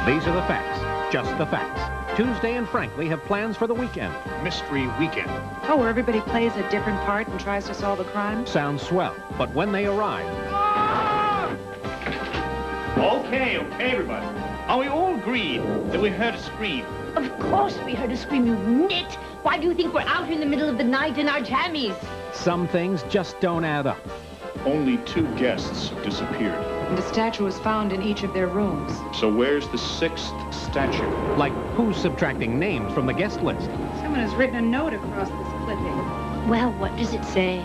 These are the facts, just the facts. Tuesday and Frankly have plans for the weekend. Mystery Weekend. Oh, where everybody plays a different part and tries to solve a crime? Sounds swell, but when they arrive... Okay, everybody. Are we all agreed that we heard a scream? Of course we heard a scream, you nit! Why do you think we're out in the middle of the night in our jammies? Some things just don't add up. Only 2 guests disappeared. And a statue was found in each of their rooms. So where's the 6th statue? Like, who's subtracting names from the guest list? Someone has written a note across this clipping. Well, what does it say?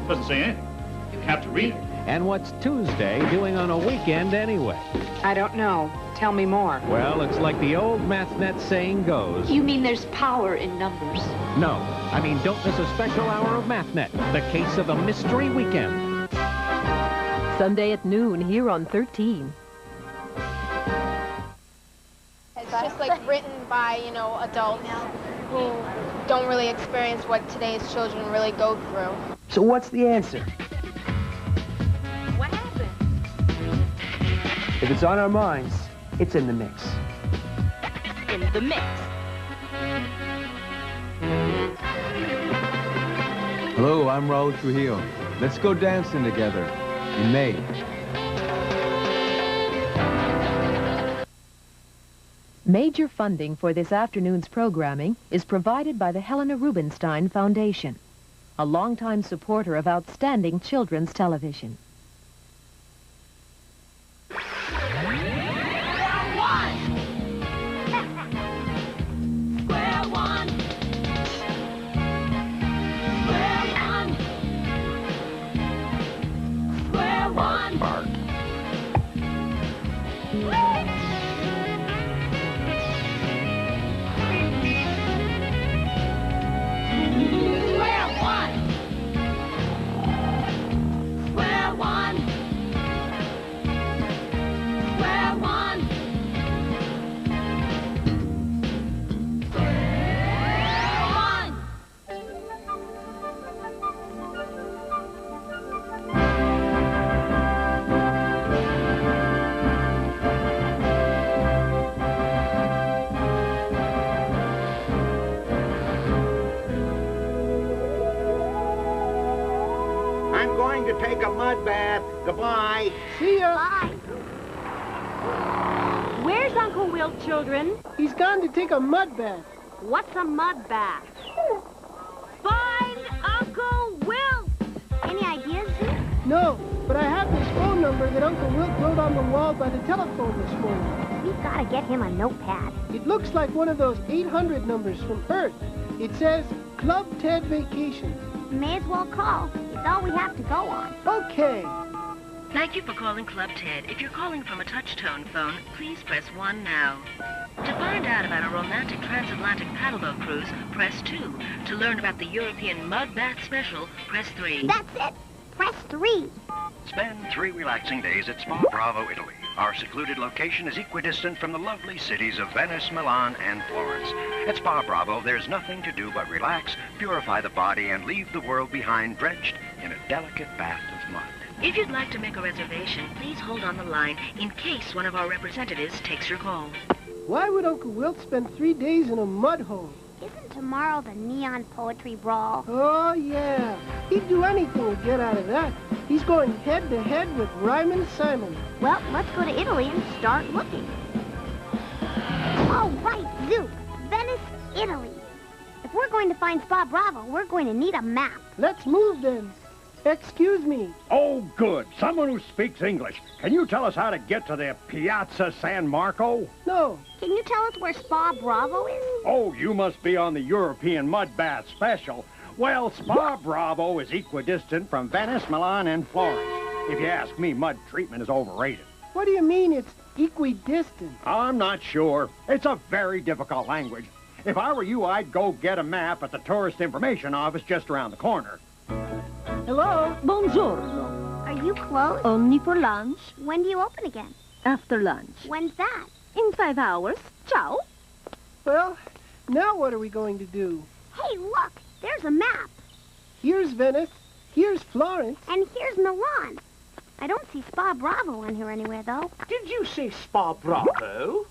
Doesn't say anything. You have to read it. And what's Tuesday doing on a weekend anyway? I don't know. Tell me more. Well, it's like the old Mathnet saying goes. You mean there's power in numbers? No, I mean don't miss a special hour of Mathnet, the case of a mystery weekend. Sunday at noon here on 13. It's just like written by, you know, adults who don't really experience what today's children really go through. So what's the answer? What happened? If it's on our minds, it's in the mix. In the mix. Hello, I'm Raul Trujillo. Let's go dancing together in May. Major funding for this afternoon's programming is provided by the HELENA Rubinstein Foundation, a longtime supporter of outstanding children's television. Take a mud bath. Goodbye. See ya. Bye. Where's Uncle Wilt, children? He's gone to take a mud bath. What's a mud bath? Find Uncle Wilt! Any ideas, Zook? No, but I have this phone number that Uncle Wilt wrote on the wall by the telephone this morning. We've got to get him a notepad. It looks like one of those 800 numbers from Earth. It says Club Ted Vacation. May as well call. It's all we have to go on. Okay. Thank you for calling Club Ted. If you're calling from a touch-tone phone, please press 1 now. To find out about a romantic transatlantic paddleboat cruise, press 2. To learn about the European mud bath special, press 3. That's it. Press 3. Spend 3 relaxing days at Spa Bravo, Italy. Our secluded location is equidistant from the lovely cities of Venice, Milan, and Florence. At Spa Bravo, there's nothing to do but relax, purify the body, and leave the world behind drenched in a delicate bath of mud. If you'd like to make a reservation, please hold on the line in case one of our representatives takes your call. Why would Uncle Wilt spend 3 days in a mud hole? Isn't tomorrow the neon poetry brawl? Oh, yeah. He'd do anything to get out of that. He's going head-to-head with Ryman Simon. Well, let's go to Italy and start looking. Oh, right, Zook. Venice, Italy. If we're going to find Spa Bravo, we're going to need a map. Let's move then. Excuse me. Oh, good. Someone who speaks English. Can you tell us how to get to the Piazza San Marco? No. Can you tell us where Spa Bravo is? Oh, you must be on the European mud bath special. Well, Spa Bravo is equidistant from Venice, Milan, and Florence. If you ask me, mud treatment is overrated. What do you mean it's equidistant? I'm not sure. It's a very difficult language. If I were you, I'd go get a map at the tourist information office just around the corner. Hello? Buongiorno. Are you closed? Only for lunch. When do you open again? After lunch. When's that? In 5 hours. Ciao. Well, now what are we going to do? Hey, look! There's a map. Here's Venice. Here's Florence. And here's Milan. I don't see Spa Bravo on here anywhere, though. Did you say Spa Bravo?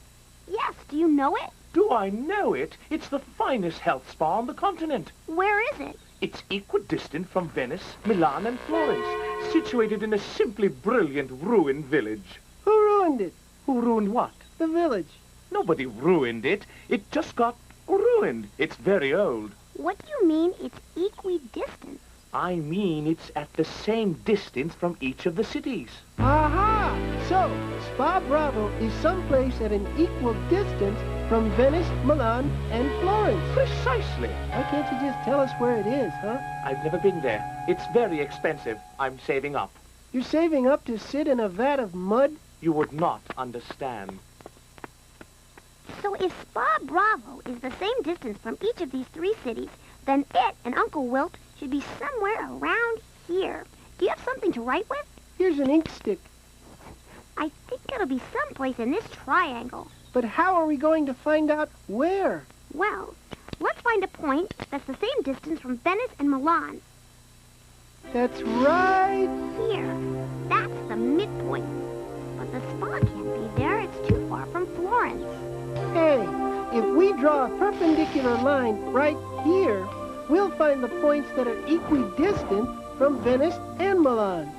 Yes, do you know it? Do I know it? It's the finest health spa on the continent. Where is it? It's equidistant from Venice, Milan, and Florence, situated in a simply brilliant ruined village. Who ruined it? Who ruined what? The village. Nobody ruined it. It just got ruined. It's very old. What do you mean it's equidistant? I mean it's at the same distance from each of the cities. Aha! So, Spa Bravo is someplace at an equal distance from Venice, Milan, and Florence. Precisely. Why can't you just tell us where it is, huh? I've never been there. It's very expensive. I'm saving up. You're saving up to sit in a vat of mud? You would not understand. So if Spa Bravo is the same distance from each of these 3 cities, then it and Uncle Wilt should be somewhere around here. Do you have something to write with? Here's an ink stick. I think it'll be someplace in this triangle. But how are we going to find out where? Well, let's find a point that's the same distance from Venice and Milan. That's right here. That's the midpoint. But the spa can't be there. It's too far from Florence. Hey, if we draw a perpendicular line right here, we'll find the points that are equidistant from Venice and Milan.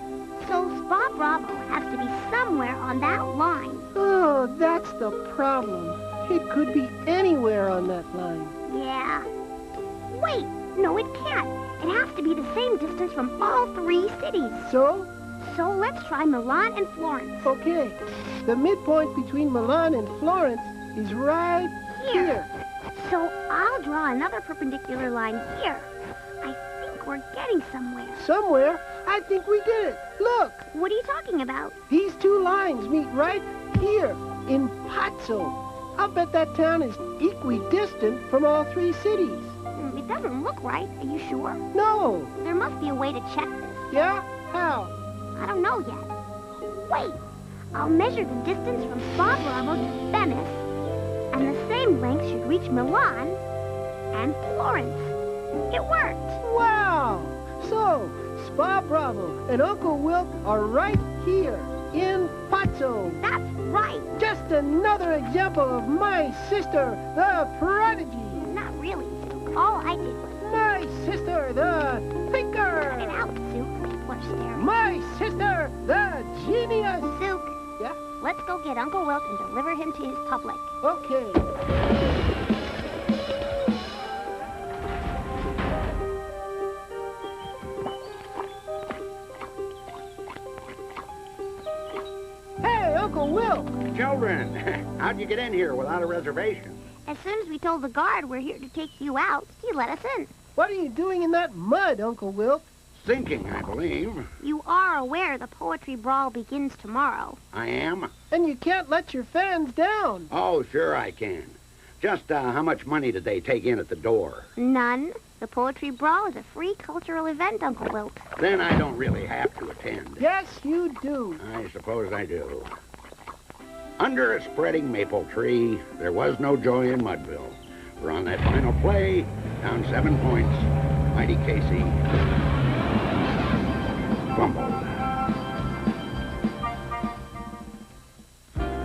So Spa Bravo has to be somewhere on that line. Oh, that's the problem. It could be anywhere on that line. Yeah. Wait, no it can't. It has to be the same distance from all 3 cities. So? So let's try Milan and Florence. Okay. The midpoint between Milan and Florence is right here. So I'll draw another perpendicular line here. I think we're getting somewhere. Somewhere? I think we get it. Look. What are you talking about? These 2 lines meet right here in Pazzo. I'll bet that town is equidistant from all 3 cities. It doesn't look right. Are you sure? No. There must be a way to check this. Yeah? How? I don't know yet. Wait. I'll measure the distance from Spa Bravo to Venice. And the same length should reach Milan and Florence. It worked. Wow! So, Spa Bravo and Uncle Wilt are right here in Pazzo. That's right. Just another example of my sister, the prodigy. Not really, Zook. All I did was... My sister, the thinker. Cut it out, Zook. People are staring. My sister, the genius. Zook. Yeah? Let's go get Uncle Wilt and deliver him to his public. Okay. Hey, Uncle Wilt! Children, how'd you get in here without a reservation? As soon as we told the guard we're here to take you out, he let us in. What are you doing in that mud, Uncle Wilt? Thinking, I believe. You are aware the poetry brawl begins tomorrow. I am? And you can't let your fans down. Oh, sure I can. Just how much money did they take in at the door? None. The poetry brawl is a free cultural event, Uncle Wilt. Then I don't really have to attend. Yes, you do. I suppose I do. Under a spreading maple tree, there was no joy in Mudville. For on that final play, down 7 points, mighty Casey fumbled.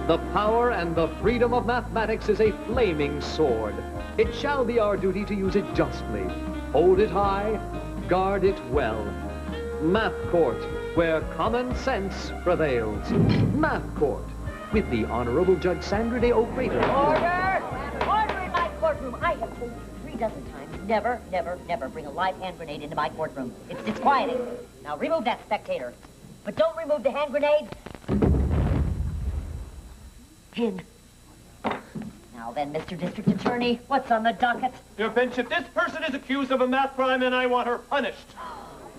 The power and the freedom of mathematics is a flaming sword. It shall be our duty to use it justly. Hold it high, guard it well. Mathcourt, where common sense prevails. Mathcourt, with the Honorable Judge Sandra Day O'Grady. Order! Order in my courtroom. I have told you 3 dozen times, never, never, never bring a live hand grenade into my courtroom. It's disquieting. Now remove that spectator. But don't remove the hand grenade. Pin. Now then, Mr. District Attorney, what's on the docket? Your Bench, this person is accused of a math crime and I want her punished.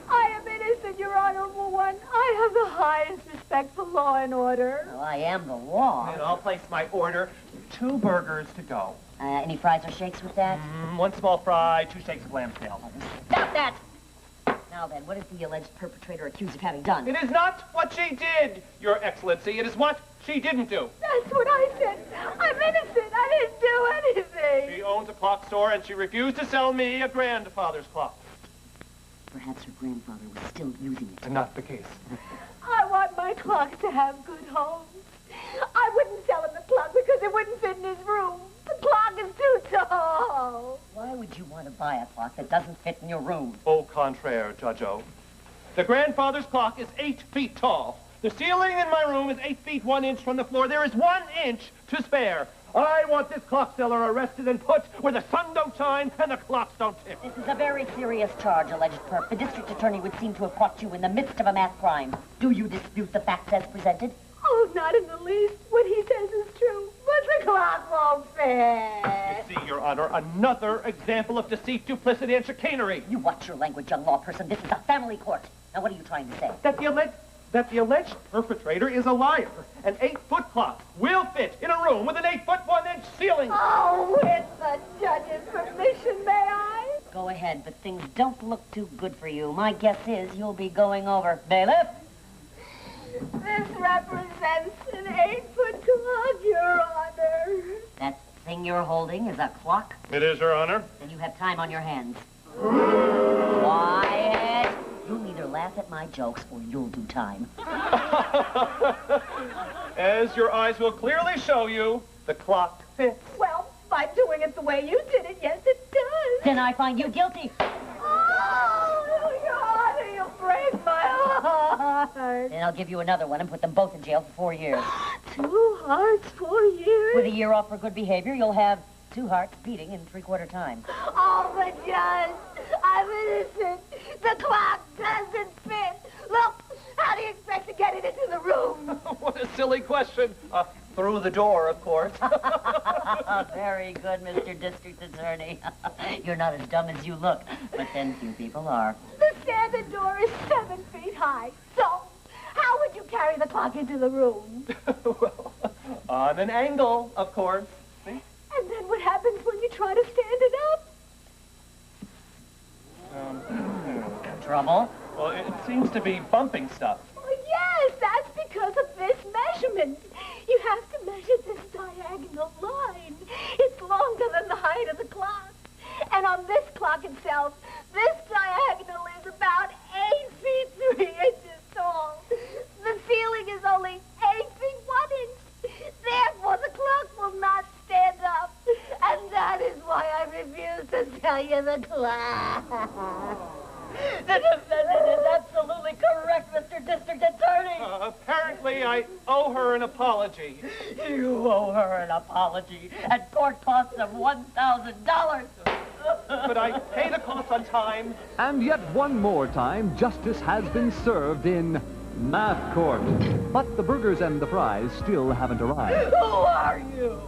I am innocent, Your Honorable One. I have the highest respect for law and order. Well, I am the law. And I'll place my order. 2 burgers to go. Any fries or shakes with that? 1 small fry, 2 shakes of lamb tail. Stop that! Now then, what is the alleged perpetrator accused of having done? It is not what she did, Your Excellency. It is what she didn't do. That's what I said. I'm innocent. I didn't do anything. She owns a clock store and she refused to sell me a grandfather's clock. Perhaps her grandfather was still using it. Not the case. I want my clock to have good homes. I wouldn't sell him the clock because it wouldn't fit in his that doesn't fit in your room. Au contraire, Judge O. The grandfather's clock is 8 feet tall. The ceiling in my room is 8 feet 1 inch from the floor. There is 1 inch to spare. I want this clock seller arrested and put where the sun don't shine and the clocks don't tick. This is a very serious charge, alleged perp. The district attorney would seem to have caught you in the midst of a math crime. Do you dispute the facts as presented? Oh, not in the least. What he says is true. But the clock won't fit. You see, Your Honor, another example of deceit, duplicity, and chicanery. You watch your language, young law person. This is a family court. Now, what are you trying to say? That the alleged perpetrator is a liar. An 8-foot clock will fit in a room with an 8 foot 1 inch ceiling. Oh, with the judge's permission, may I? Go ahead, but things don't look too good for you. My guess is you'll be going over. Bailiff? This represents an 8-foot clock, Your Honor. That thing you're holding is a clock? It is, Your Honor. Then you have time on your hands. Quiet. You'll either laugh at my jokes or you'll do time. As your eyes will clearly show you, the clock fits. Well, by doing it the way you did it, yes, it does. Then I find you guilty. Oh, Your Honor, you break my heart. Then I'll give you another one and put them both in jail for 4 years. 2 hearts, 4 years? With a year off for good behavior, you'll have 2 hearts beating in 3/4 time. Oh, but Judge, I'm innocent. The clock doesn't fit. Look, how do you expect to get it into the room? What a silly question. Through the door, of course. Very good, Mr. District Attorney. You're not as dumb as you look, but then few people are. The standard door is 7 feet high. So, how would you carry the clock into the room? Well, on an angle, of course. See? And then what happens when you try to stand it up? Trouble? Well, it seems to be bumping stuff. Oh, yes, that's because of this measurement. You have to measure this diagonal line. It's longer than the height of the clock. And on this clock itself, this diagonal is about 8 feet 3 inches tall. The ceiling is only 8 feet 1 inch. Therefore, the clock will not stand up. And that is why I refuse to tell you the clock. The defendant is absolutely correct, Mr. District Attorney. Apparently, I owe her an apology. You owe her an apology at court costs of $1,000. But I pay the costs on time. And yet one more time, justice has been served in Mathcourt. But the burgers and the fries still haven't arrived. Who are you?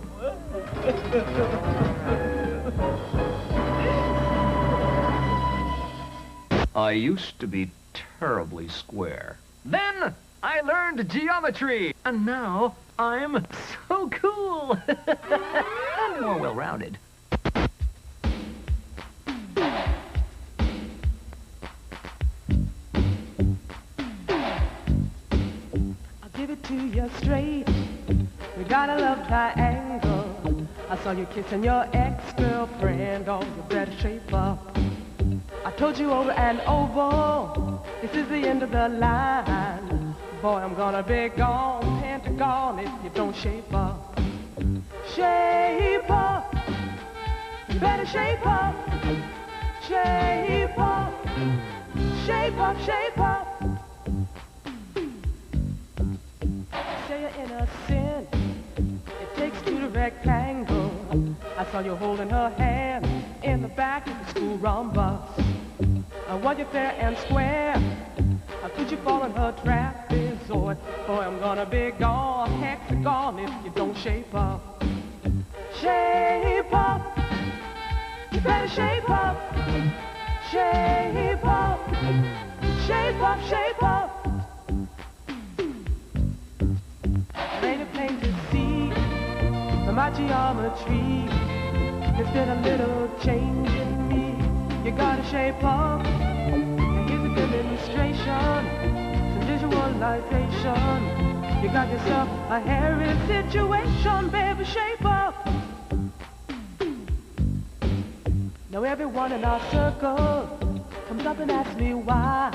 I used to be terribly square. Then I learned geometry, and now I'm so cool and more well-rounded. I'll give it to you straight. We got a love triangle. I saw you kissing your ex-girlfriend. Oh, you better shape up. I told you over and over, this is the end of the line. Boy, I'm gonna be gone, Pentagon, if you don't shape up. Shape up. You better shape up. Shape up. Shape up, shape up. Say you're innocent. It takes two to rectangle. I saw you holding her hand in the back of the school run bus. While you're fair and square, how could you fall in her trapezoid? Boy, I'm gonna be gone, hexagon, if you don't shape up. Shape up. You better shape up. Shape up. Shape up, shape up. Ain't it plain to see from my geometry? There's been a little change in me. You gotta shape up. And here's a demonstration, some visualization. You got yourself a hairy situation, baby, shape up. Now everyone in our circle comes up and asks me why.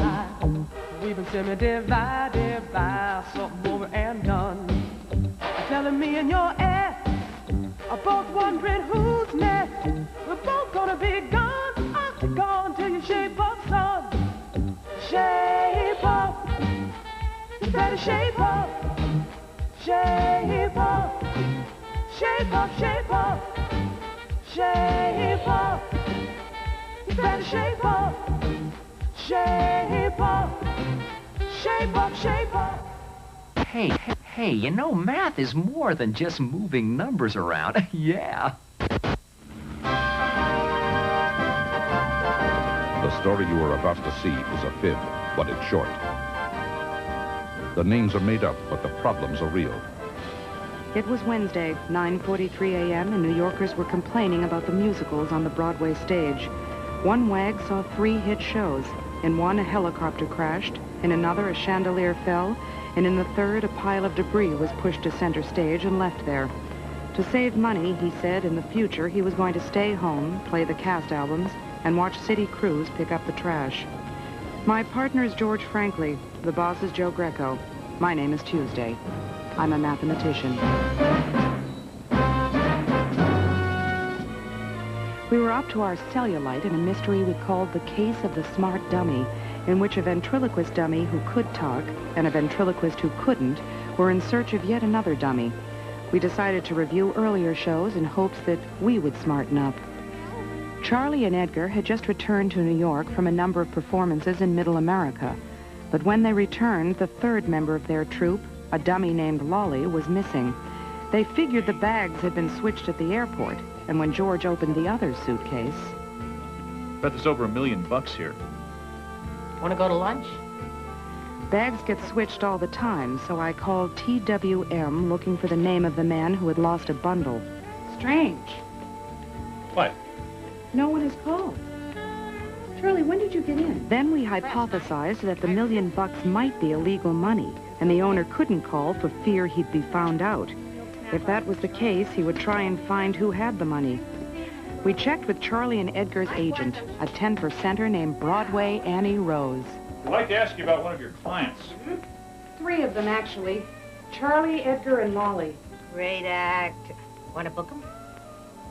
We've been semi-divided by something over and done. Telling me and your ass are both wondering who's next. We're both gonna be gone, octagon. shape up, son. Shape up. You better shape up. Shape up. Shape up, shape up. Shape up. You better shape up. Shape up. Shape up, shape up. Hey, you know, math is more than just moving numbers around. Yeah. The story you are about to see is a fib, but it's short. The names are made up, but the problems are real. It was Wednesday, 9:43 a.m., and New Yorkers were complaining about the musicals on the Broadway stage. One wag saw 3 hit shows. In one, a helicopter crashed. In another, a chandelier fell. And in the third, a pile of debris was pushed to center stage and left there. To save money, he said in the future he was going to stay home, play the cast albums, and watch city crews pick up the trash. My partner is George Franklin. The boss is Joe Greco. My name is Tuesday. I'm a mathematician. We were up to our cellulite in a mystery we called the Case of the Smart Dummy, in which a ventriloquist dummy who could talk and a ventriloquist who couldn't were in search of yet another dummy. We decided to review earlier shows in hopes that we would smarten up. Charlie and Edgar had just returned to New York from a number of performances in Middle America. But when they returned, the third member of their troupe, a dummy named Lolly, was missing. They figured the bags had been switched at the airport, and when George opened the other suitcase... Bet there's over $1 million here. Want to go to lunch? Bags get switched all the time, so I called TWM looking for the name of the man who had lost a bundle. Strange. What? No one has called. Charlie, when did you get in? Then we hypothesized that the $1 million might be illegal money, and the owner couldn't call for fear he'd be found out. If that was the case, he would try and find who had the money. We checked with Charlie and Edgar's agent, a 10%er named Broadway Annie Rose. I'd like to ask you about one of your clients. 3 of them, actually. Charlie, Edgar, and Lolly. Great act. Want to book him?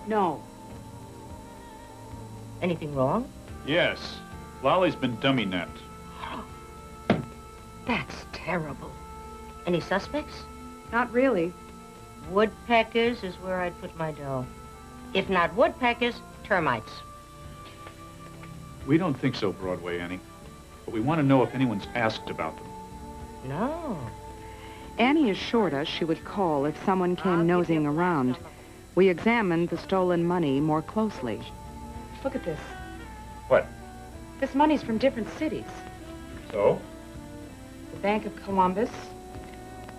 No. Anything wrong? Yes. Lolly's been dummy napped. That's terrible. Any suspects? Not really. Woodpeckers is where I'd put my dough. If not woodpeckers, termites. We don't think so, Broadway Annie. But we want to know if anyone's asked about them. No. Annie assured us she would call if someone came nosing around. We examined the stolen money more closely. Look at this. What? This money's from different cities. So? The Bank of Columbus.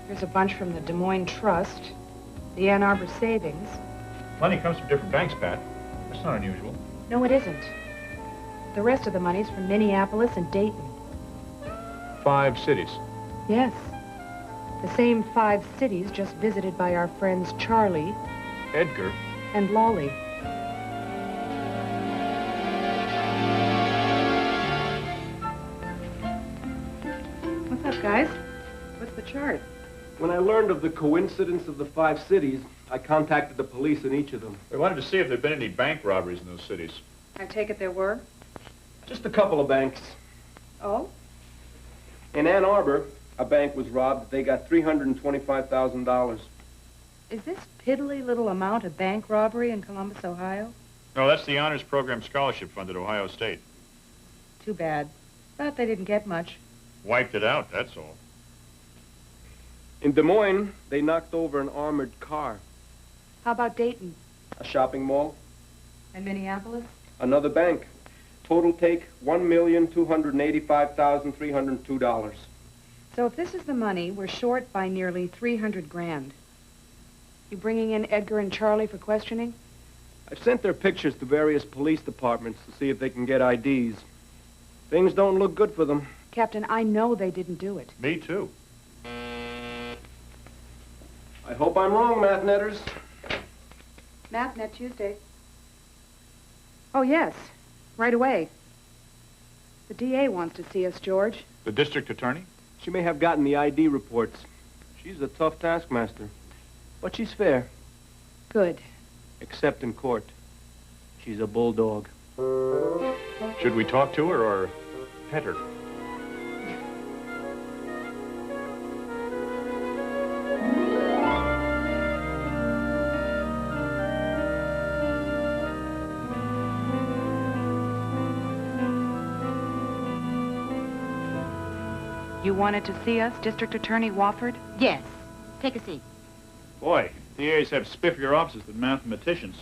Here's a bunch from the Des Moines Trust. The Ann Arbor Savings. Money comes from different banks, Pat. That's not unusual. No, it isn't. The rest of the money's from Minneapolis and Dayton. 5 cities. Yes. The same 5 cities just visited by our friends Charlie, Edgar, and Lolly. What's up, guys? What's the chart? When I learned of the coincidence of the 5 cities, I contacted the police in each of them. We wanted to see if there'd been any bank robberies in those cities. I take it there were? Just a couple of banks. Oh? In Ann Arbor, a bank was robbed. They got $325,000. Is this piddly little amount a bank robbery in Columbus, Ohio? No, that's the Honors Program Scholarship Fund at Ohio State. Too bad. Thought they didn't get much. Wiped it out, that's all. In Des Moines, they knocked over an armored car. How about Dayton? A shopping mall. And Minneapolis? Another bank. Total take, $1,285,302. So if this is the money, we're short by nearly 300 grand. You bringing in Edgar and Charlie for questioning? I've sent their pictures to various police departments to see if they can get IDs. Things don't look good for them. Captain, I know they didn't do it. Me too. I hope I'm wrong, Mathnetters. Mathnet Tuesday. Oh, yes. Right away. The DA wants to see us, George. The district attorney? She may have gotten the ID reports. She's a tough taskmaster. But she's fair. Good. Except in court. She's a bulldog. Should we talk to her or pet her? You wanted to see us, District Attorney Wofford? Yes. Take a seat. Boy, DAs have spiffier offices than mathematicians.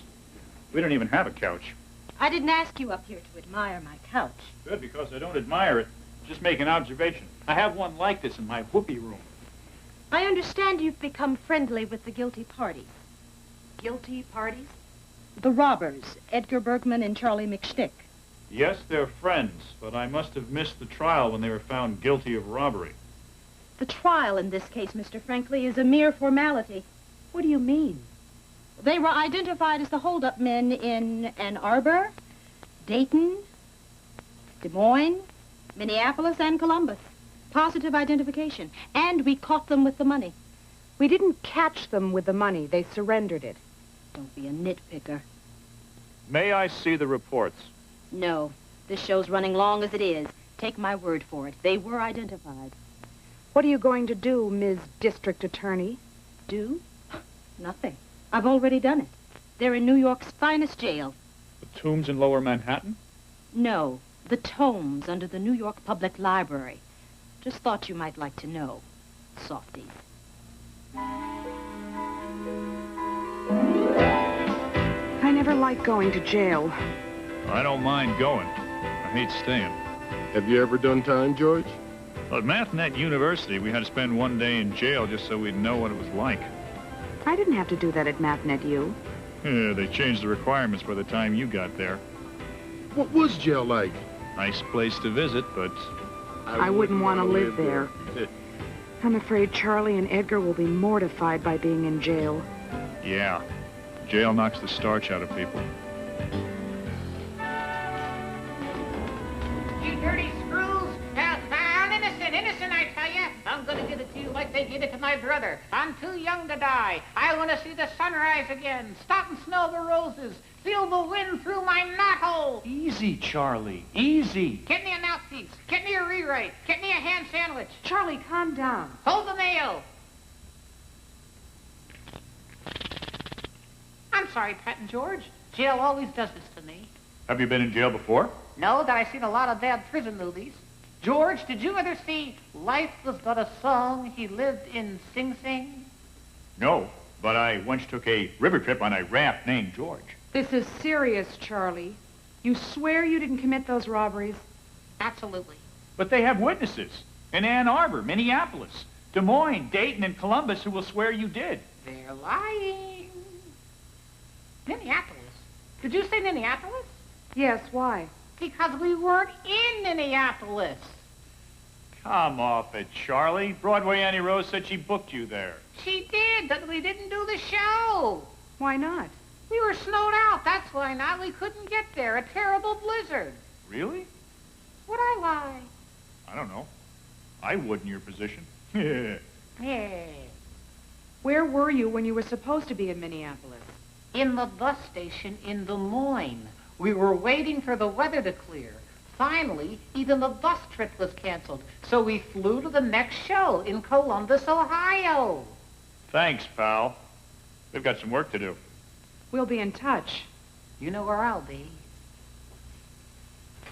We don't even have a couch. I didn't ask you up here to admire my couch. Good, because I don't admire it. Just make an observation. I have one like this in my whoopee room. I understand you've become friendly with the guilty parties. Guilty parties? The robbers, Edgar Bergman and Charlie McStick. Yes, they're friends, but I must have missed the trial when they were found guilty of robbery. The trial in this case, Mr. Franklin, is a mere formality. What do you mean? They were identified as the hold-up men in Ann Arbor, Dayton, Des Moines, Minneapolis, and Columbus. Positive identification. And we caught them with the money. We didn't catch them with the money. They surrendered it. Don't be a nitpicker. May I see the reports? No. This show's running long as it is. Take my word for it. They were identified. What are you going to do, Ms. District Attorney? Do? Nothing. I've already done it. They're in New York's finest jail. The tombs in Lower Manhattan? No. The tomes under the New York Public Library. Just thought you might like to know. Softies. I never like going to jail. I don't mind going. I hate staying. Have you ever done time, George? Well, at Mathnet University, we had to spend one day in jail just so we'd know what it was like. I didn't have to do that at Mathnet U. Yeah, they changed the requirements by the time you got there. What was jail like? Nice place to visit, but... I wouldn't want to live there. I'm afraid Charlie and Edgar will be mortified by being in jail. Yeah. Jail knocks the starch out of people. You dirty screws! I'm innocent, I tell you. I'm gonna give it to you like they did it to my brother. I'm too young to die. I want to see the sunrise again. Stop and smell the roses. Feel the wind through my knothole. Easy, Charlie. Easy. Get me a mouthpiece. Get me a rewrite. Get me a ham sandwich. Charlie, calm down. Hold the mail. I'm sorry, Pat and George. Jail always does this to me. Have you been in jail before? No, that I've seen a lot of bad prison movies. George, did you ever see Life Was But a Song He Lived in Sing Sing? No, but I once took a river trip on a raft named George. This is serious, Charlie. You swear you didn't commit those robberies? Absolutely. But they have witnesses in Ann Arbor, Minneapolis, Des Moines, Dayton, and Columbus who will swear you did. They're lying. Minneapolis? Did you say Minneapolis? Yes, why? Because we weren't in Minneapolis. Come off it, Charlie. Broadway Annie Rose said she booked you there. She did, but we didn't do the show. Why not? We were snowed out. That's why not. We couldn't get there. A terrible blizzard. Really? Would I lie? I don't know. I would in your position. Yeah. Where were you when you were supposed to be in Minneapolis? In the bus station in Des Moines. We were waiting for the weather to clear. Finally, even the bus trip was canceled. So we flew to the next show in Columbus, Ohio. Thanks, pal. We've got some work to do. We'll be in touch. You know where I'll be.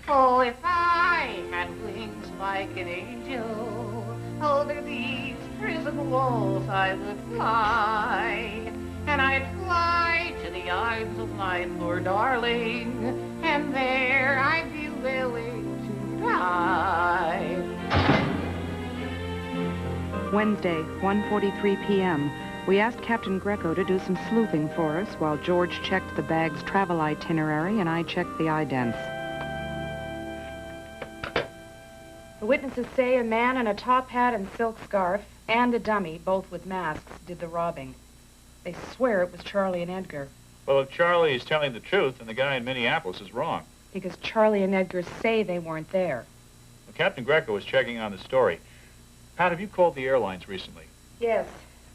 Oh, if I had wings like an angel, over these prison walls I would fly. And I'd fly to the arms of my poor darling, and there I'd be willing to die. Wednesday, 1:43 p.m. We asked Captain Greco to do some sleuthing for us while George checked the bag's travel itinerary and I checked the idents. The witnesses say a man in a top hat and silk scarf and a dummy, both with masks, did the robbing. They swear it was Charlie and Edgar. Well, if Charlie is telling the truth, then the guy in Minneapolis is wrong. Because Charlie and Edgar say they weren't there. Well, Captain Greco was checking on the story. Pat, have you called the airlines recently? Yes.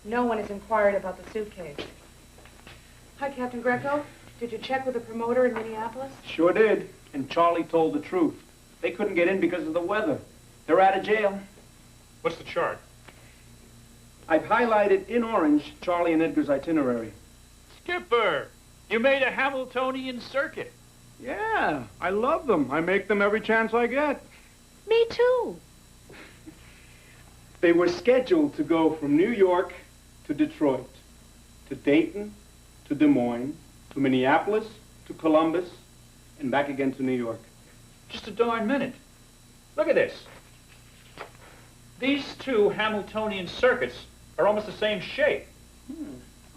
No one has inquired about the suitcase. Hi, Captain Greco. Did you check with the promoter in Minneapolis? Sure did. and Charlie told the truth. They couldn't get in because of the weather. They're out of jail. What's the chart? I've highlighted in orange Charlie and Edgar's itinerary. Skipper, you made a Hamiltonian circuit. Yeah, I love them. I make them every chance I get. Me too. They were scheduled to go from New York to Detroit, to Dayton, to Des Moines, to Minneapolis, to Columbus, and back again to New York. Just a darn minute. Look at this. These two Hamiltonian circuits are almost the same shape.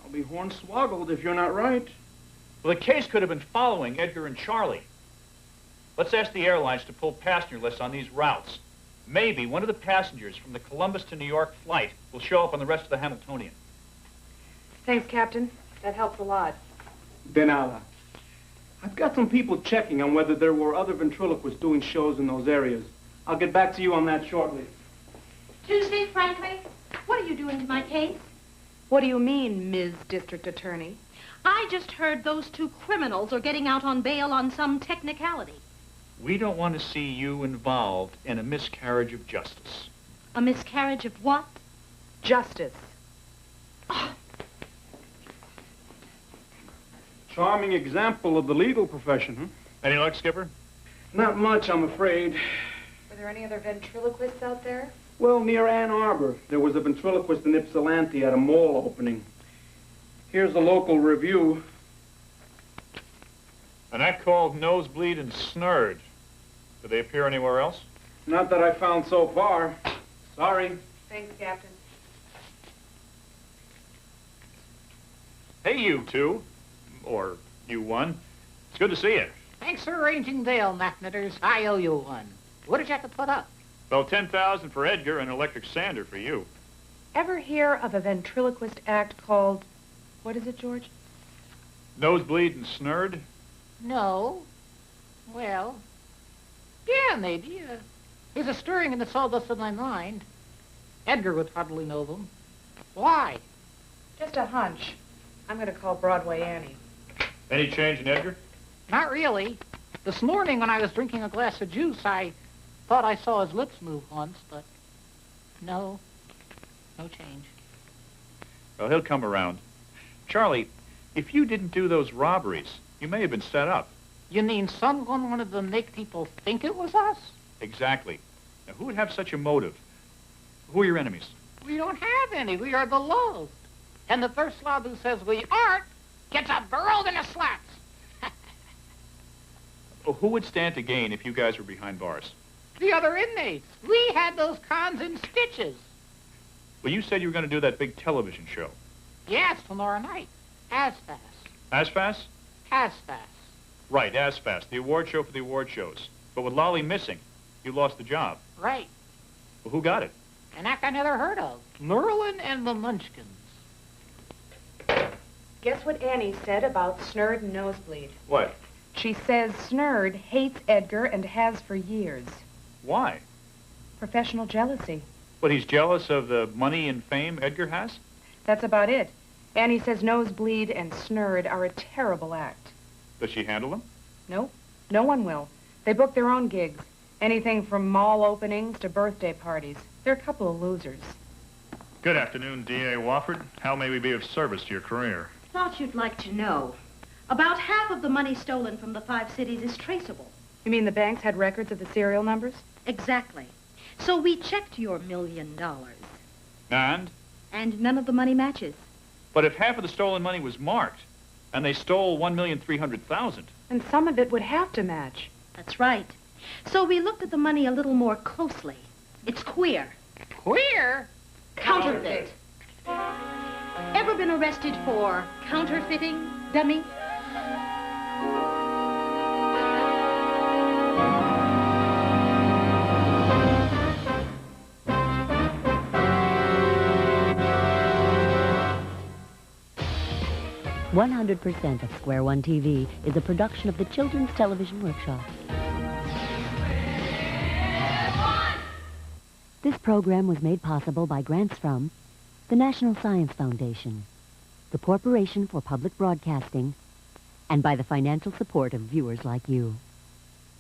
I'll be hornswoggled if you're not right. Well, the case could have been following Edgar and Charlie. Let's ask the airlines to pull passenger lists on these routes. Maybe one of the passengers from the Columbus to New York flight will show up on the rest of the Hamiltonian. Thanks, Captain. That helps a lot. De nada. I've got some people checking on whether there were other ventriloquists doing shows in those areas. I'll get back to you on that shortly. Tuesday, frankly, what are you doing to my case? What do you mean, Ms. District Attorney? I just heard those two criminals are getting out on bail on some technicality. We don't want to see you involved in a miscarriage of justice. A miscarriage of what? Justice. Charming example of the legal profession, huh? Any luck, Skipper? Not much, I'm afraid. Were there any other ventriloquists out there? Well, near Ann Arbor, there was a ventriloquist in Ypsilanti at a mall opening. Here's the local review. An act called Nosebleed and Snurred. Did they appear anywhere else? Not that I found so far. Sorry. Thanks, Captain. Hey, you two. Or you one. It's good to see you. Thanks for arranging bail, Mathnetters. I owe you one. What did you have to put up? Well, 10,000 for Edgar and an electric sander for you. Ever hear of a ventriloquist act called, what is it, George? Nosebleed and Snurred? No. Well, yeah, maybe. There's a stirring in the sawdust of my mind. Edgar would probably know them. Why? Just a hunch. I'm going to call Broadway Annie. Any change in Edgar? Not really. This morning when I was drinking a glass of juice, I thought I saw his lips move once, but no change. Well, he'll come around. Charlie, if you didn't do those robberies, you may have been set up. You mean someone wanted to make people think it was us? Exactly. Now, who would have such a motive? Who are your enemies? We don't have any. We are the loathed. And the first slob who says we aren't gets a burled in the slats. Oh, who would stand to gain if you guys were behind bars? The other inmates. We had those cons in stitches. Well, you said you were going to do that big television show. Yes, tomorrow night. As fast. As fast? As fast. Right, as fast. The award show for the award shows. But with Lolly missing, you lost the job. Right. Well, who got it? An act I never heard of. Merlin and the Munchkins. Guess what Annie said about Snurred and Nosebleed? What? She says Snurred hates Edgar and has for years. Why? Professional jealousy. But he's jealous of the money and fame Edgar has? That's about it. Annie says Nosebleed and Snurred are a terrible act. Does she handle them? Nope. No one will. They book their own gigs. Anything from mall openings to birthday parties. They're a couple of losers. Good afternoon, D.A. Wofford. How may we be of service to your career? Thought you'd like to know. About half of the money stolen from the 5 cities is traceable. You mean the banks had records of the serial numbers? Exactly. So we checked your $1 million. And? And none of the money matches. But if half of the stolen money was marked, and they stole $1,300,000. And some of it would have to match. That's right. So we looked at the money a little more closely. It's queer. Queer? Counterfeit. Ever been arrested for counterfeiting, dummy? "100% of Square One TV is a production of the Children's Television Workshop. This program was made possible by grants from the National Science Foundation, the Corporation for Public Broadcasting, and by the financial support of viewers like you.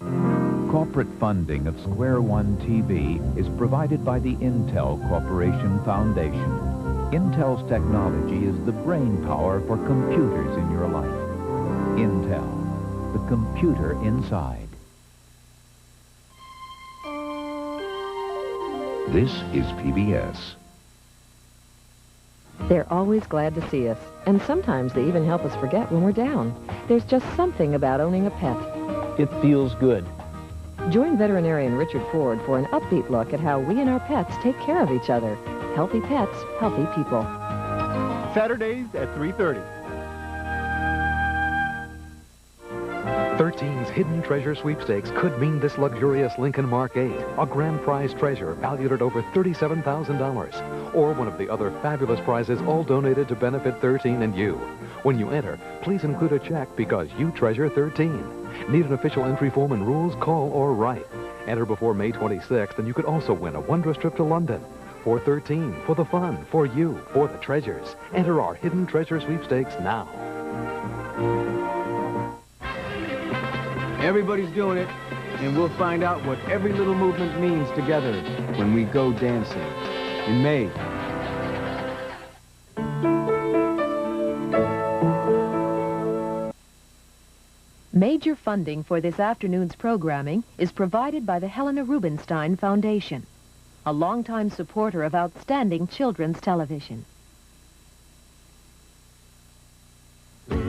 Corporate funding of Square One TV is provided by the Intel Corporation Foundation. Intel's technology is the brain power for computers in your life. Intel, the computer inside. This is PBS. They're always glad to see us, and sometimes they even help us forget when we're down. There's just something about owning a pet. It feels good. Join veterinarian Richard Ford for an upbeat look at how we and our pets take care of each other. Healthy pets, healthy people. Saturdays at 3:30. 13's Hidden Treasure Sweepstakes could mean this luxurious Lincoln Mark 8, a grand prize treasure valued at over $37,000, or one of the other fabulous prizes all donated to benefit 13 and you. When you enter, please include a check because you treasure 13. Need an official entry form and rules? Call or write. Enter before May 26th, and you could also win a wondrous trip to London. For 13, for the fun, for you, for the treasures. Enter our Hidden Treasure Sweepstakes now. Everybody's doing it, and we'll find out what every little movement means together when we go dancing in May. Major funding for this afternoon's programming is provided by the Helena Rubinstein Foundation, a longtime supporter of outstanding children's television.